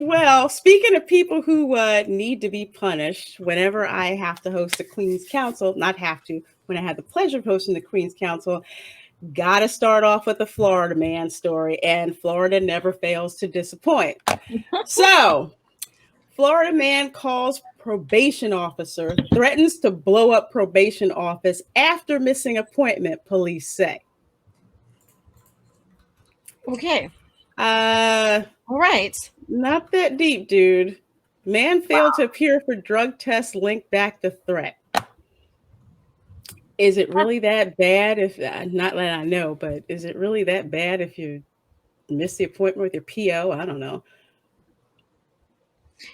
Well, speaking of people who need to be punished, whenever I have to host the Queen's Council, not have to, when I have the pleasure of hosting the Queen's Council, got to start off with a Florida man story, and Florida never fails to disappoint. So, Florida man calls probation officer, threatens to blow up probation office after missing appointment, police say. Okay. All right. Not that deep, dude. Man failed to appear for drug test linked back to threat. Is it really that bad if, not that I know, but is it really that bad if you miss the appointment with your PO? I don't know.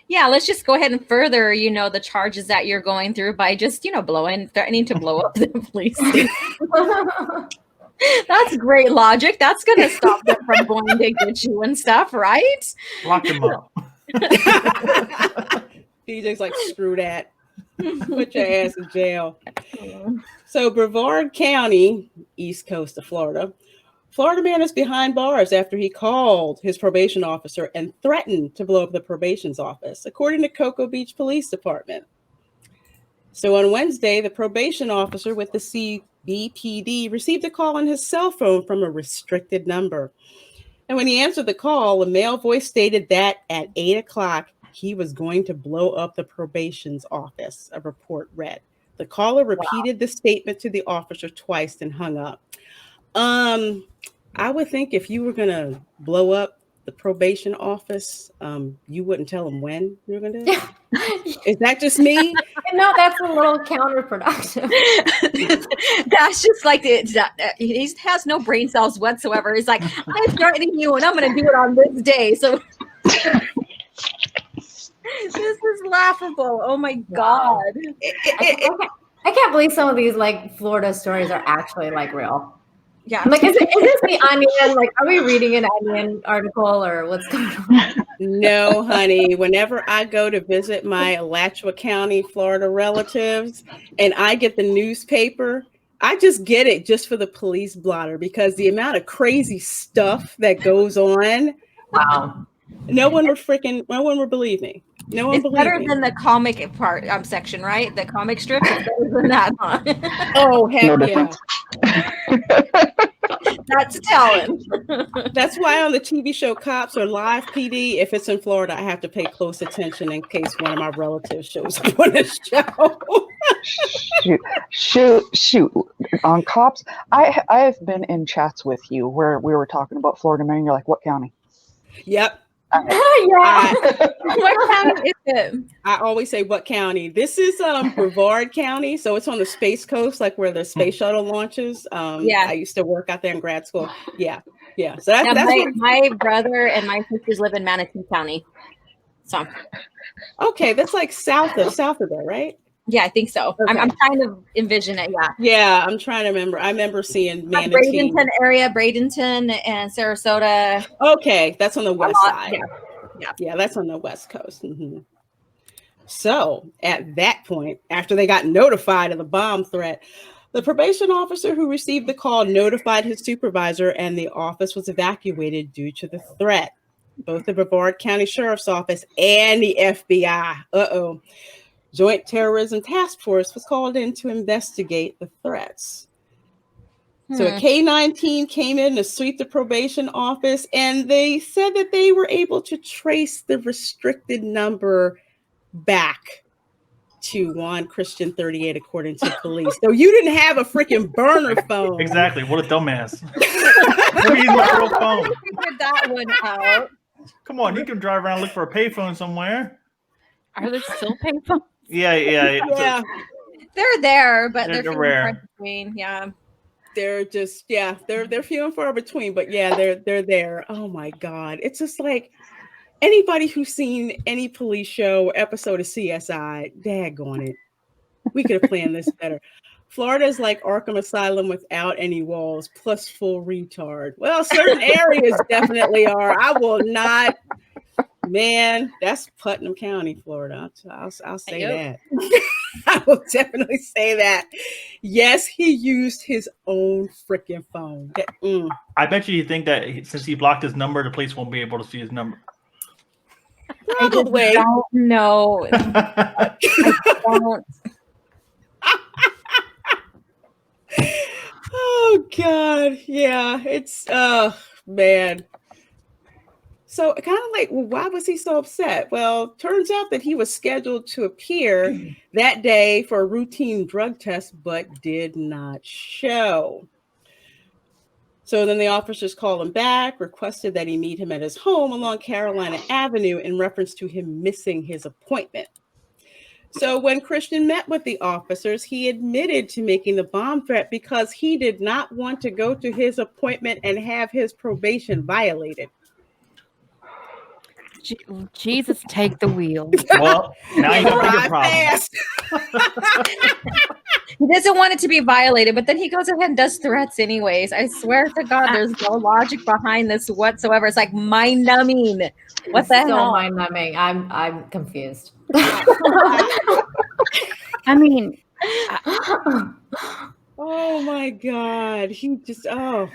Yeah, let's just go ahead and further, the charges that you're going through by just, threatening to blow up the police station. That's great logic. That's going to stop them from going to get you and stuff, right? Lock them up. DJ's like, screw that. Put your ass in jail. So Brevard County, east coast of Florida, Florida man is behind bars after he called his probation officer and threatened to blow up the probation's office, according to Cocoa Beach Police Department. So on Wednesday, the probation officer with the CBPD received a call on his cell phone from a restricted number. And when he answered the call, a male voice stated that at 8 o'clock, he was going to blow up the probation's office, a report read. The caller repeated the statement to the officer twice and hung up. I would think if you were going to blow up the probation office, you wouldn't tell them when you were going to do it? Is that just me? No, that's a little counterproductive. That's just like he has no brain cells whatsoever. He's like, I'm threatening you and I'm going to do it on this day. So this is laughable. Oh my God. I can't believe some of these like Florida stories are actually like real. Yeah. I'm like, is this the Onion? Like, are we reading an Onion article or what's going on? No, honey. Whenever I go to visit my Alachua County, Florida relatives, and I get the newspaper, I just get it just for the police blotter because the amount of crazy stuff that goes on. Wow. No one would believe me. No one it's believe better me. than the comic part section, right? The comic strip is better than that, huh? Oh, heck yeah. That's telling. That's why on the TV show Cops or Live PD, if it's in Florida, I have to pay close attention in case one of my relatives shows up on the show. Shoot. On Cops, I've been in chats with you where we were talking about Florida man. You're like, what county? Yep. What county is it? I always say what county. This is Brevard County, so it's on the Space Coast, like where the space shuttle launches. I used to work out there in grad school. Yeah. So that's my brother and my sisters live in Manatee County. So okay, that's like south of there, right? Yeah, I think so. Okay. I'm trying to envision it. Yeah, I'm trying to remember. I remember seeing Manatee. Bradenton area, Bradenton and Sarasota. Okay, that's on the west side. Yeah, that's on the west coast. Mm-hmm. So at that point, after they got notified of the bomb threat, the probation officer who received the call notified his supervisor and the office was evacuated due to the threat. Both the Brevard County Sheriff's Office and the FBI. Joint Terrorism Task Force was called in to investigate the threats. So a K-9 team came in to sweep the probation office, and they said that they were able to trace the restricted number back to Juan Christian 38, according to police. So you didn't have a freaking burner phone. Exactly. What a dumbass. Let me use my real phone. Figured that one out. Come on, you can drive around and look for a payphone somewhere. Are there still payphones? Yeah. They're there, but they're rare. Yeah. They're just they're few and far between, but yeah, they're there. Oh my God. It's just like anybody who's seen any police show or episode of CSI, daggone it. We could have planned this better. Florida is like Arkham Asylum without any walls, plus full retard. Well, certain areas definitely are. I will not. Man, that's Putnam County, Florida. I'll say that. I will definitely say that. Yes, he used his own freaking phone. I bet you think that since he blocked his number, the police won't be able to see his number. Probably. I don't know. I don't. Oh God, yeah, it's man. So kind of like, well, why was he so upset? Well, turns out that he was scheduled to appear that day for a routine drug test, but did not show. So then the officers called him back, requested that he meet him at his home along Carolina Avenue in reference to him missing his appointment. So when Christian met with the officers, he admitted to making the bomb threat because he did not want to go to his appointment and have his probation violated. Jesus, take the wheel. Well, now you got a bigger problem. Fast. He doesn't want it to be violated, but then he goes ahead and does threats anyways. I swear to God, there's no logic behind this whatsoever. It's like mind numbing. What the hell? Mind numbing. I'm confused. I mean, Oh my God. He just, oh.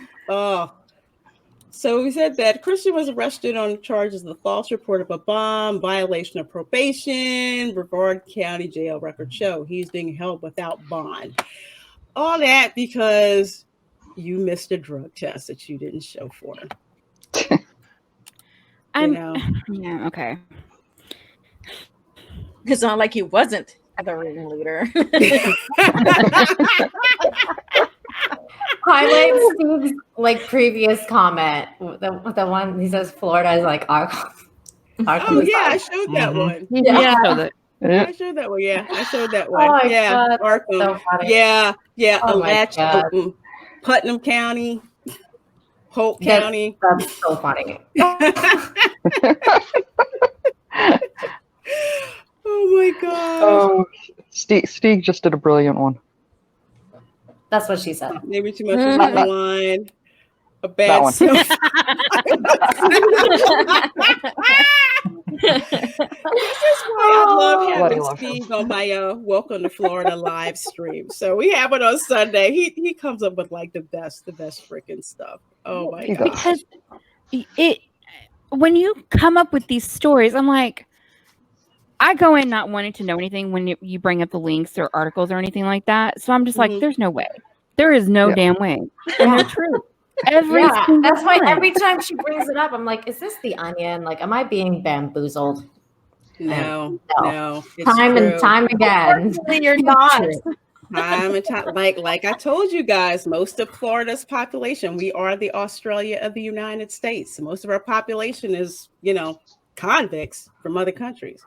So we said that Christian was arrested on charges of the false report of a bomb, violation of probation, Brevard County Jail records show. He's being held without bond. All that because you missed a drug test that you didn't show for. Yeah, okay. It's not like he wasn't the ringleader. Highlight Steve's like previous comment. The one he says Florida is like our. Oh yeah, I showed that one. Yeah. I showed that one. Yeah, I showed that one. Oh, yeah, God, Arkham. so funny. Yeah, Oh, my God. Putnam County, Polk County. That's so funny. Oh my God. Oh, Steve just did a brilliant one. That's what she said. Maybe too much of the line. A That bad one. self. This is why I love having Steve on my Welcome to Florida live stream. So we have it on Sunday. He comes up with like the best freaking stuff. Oh my God. Because when you come up with these stories, I'm like, I go in not wanting to know anything when you bring up the links or articles or anything like that. So I'm just like, there's no way. There is no damn way. And they're true. That's why every time she brings it up, I'm like, is this the Onion? Like, am I being bamboozled? No. It's Time true. and time again. You're not. Time and time, like I told you guys, most of Florida's population, we are the Australia of the United States. Most of our population is, convicts from other countries.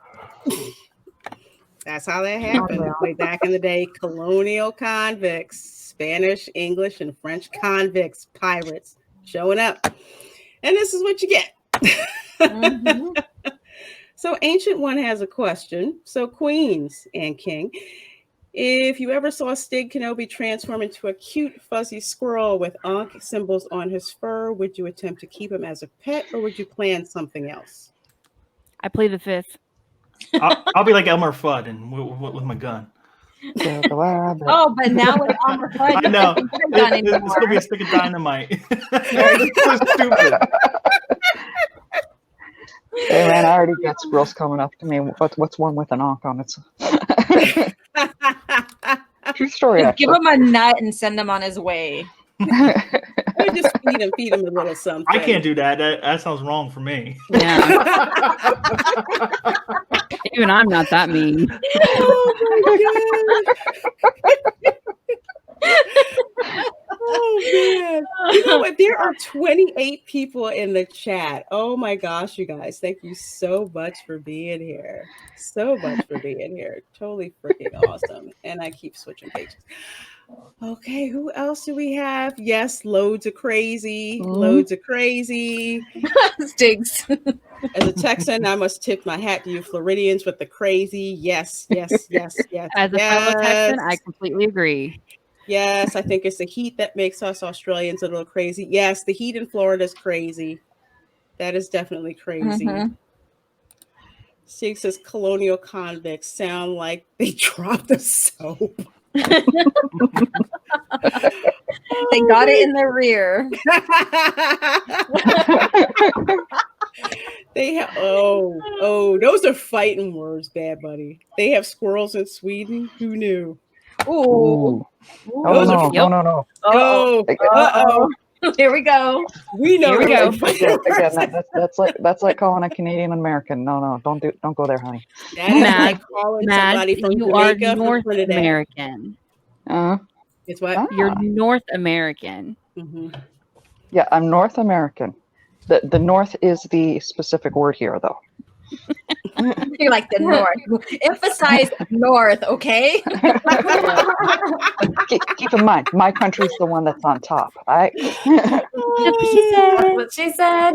That's how that happened. Way back in the day, colonial convicts, Spanish, English, and French convicts, pirates showing up. And this is what you get. So Ancient One has a question. So Queens and King, if you ever saw Stig Kenobi transform into a cute fuzzy squirrel with Ankh symbols on his fur, would you attempt to keep him as a pet or would you plan something else? I play the fifth. I'll be like Elmer Fudd and with my gun. Oh, but now with Elmer Fudd, I know. It's gonna be a stick of dynamite. It's so stupid. Hey man, I already got squirrels coming up to me. What's one with an ankh on it? True story. Give him a nut and send him on his way. Or just feed him a little something. I can't do that. That sounds wrong for me. Yeah. Even I'm not that mean. Oh my God. Oh man. You know what? There are 28 people in the chat. Oh my gosh, you guys. Thank you so much for being here. So much for being here. Totally freaking awesome. And I keep switching pages. Okay, who else do we have? Yes, loads of crazy. Loads of crazy. Stinks. As a Texan, I must tip my hat to you Floridians with the crazy. Yes. As a fellow Texan, I completely agree. Yes, I think it's the heat that makes us Australians a little crazy. Yes, the heat in Florida is crazy. That is definitely crazy. Stig says colonial convicts sound like they dropped the soap. They got it in the rear. They have those are fighting words, Bad Buddy. They have squirrels in Sweden. Who knew? Ooh. Those are No. Oh, Here we go. we know. Here we go. Again, that's like calling a Canadian American. No, don't go there, honey. That is like calling somebody from you are Jamaica, North from Trinidad. American. It's what? You're North American. Mm-hmm. Yeah, I'm North American. The North is the specific word here, though. You're like the North. Emphasize North, okay? Keep in mind, my country's the one that's on top. All right. That's what she said. That's what she said.